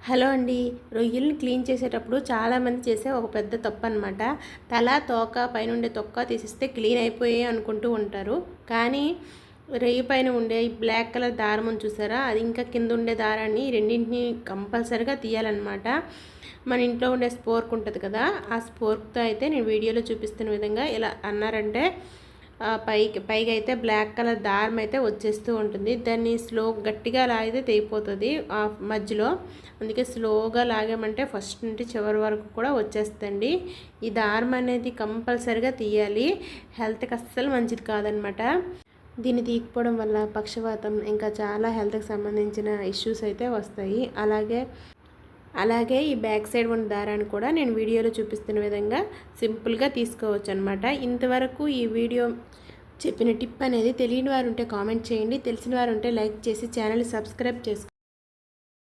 Hello అండి. రొయ్యల్ని clean చేసేటప్పుడు చాలామంది చేసే ఒక పెద్ద తప్పు అనమాట. తల, తోక, పైనుండే తొక్క తీసేస్తే క్లీన్ అయిపోయాయి అనుకుంటూ ఉంటారు. కానీ రొయ్య పైన ఉండే ఈ బ్లాక్ కలర్ దారం ఉంది చూసారా, అది ఇంకా కింద ఉండే దారాన్ని రెండింటిని కంపల్సరిగా తీయాలన్నమాట. మన ఇంట్లో ఉండే స్పోర్క్ ఉంటుంది కదా, ఆ స్పోర్క్తో అయితే నేను వీడియోలో చూపిస్తున్న విధంగా ఇలా అన్నారంటే పైగా అయితే బ్లాక్ కలర్ దారం అయితే వచ్చేస్తూ ఉంటుంది. దాన్ని గట్టిగా లాగితే తెగిపోతుంది మధ్యలో. అందుకే స్లోగా లాగామంటే ఫస్ట్ నుండి చివరి వరకు కూడా వచ్చేస్తుంది. ఈ దారం అనేది కంపల్సరిగా తీయాలి, హెల్త్కి అస్సలు మంచిది కాదనమాట. దీన్ని తీయకపోవడం వల్ల పక్షవాతం ఇంకా చాలా హెల్త్కి సంబంధించిన ఇష్యూస్ అయితే వస్తాయి. అలాగే ఈ బ్యాక్ సైడ్ ఉన్న దారాన్ని కూడా నేను వీడియోలో చూపిస్తున్న విధంగా సింపుల్గా తీసుకోవచ్చు అనమాట. ఇంతవరకు ఈ వీడియో చెప్పిన టిప్ అనేది తెలియని వారు ఉంటే కామెంట్ చేయండి, తెలిసిన వారు ఉంటే లైక్ చేసి ఛానల్ సబ్స్క్రైబ్ చేసుకోండి.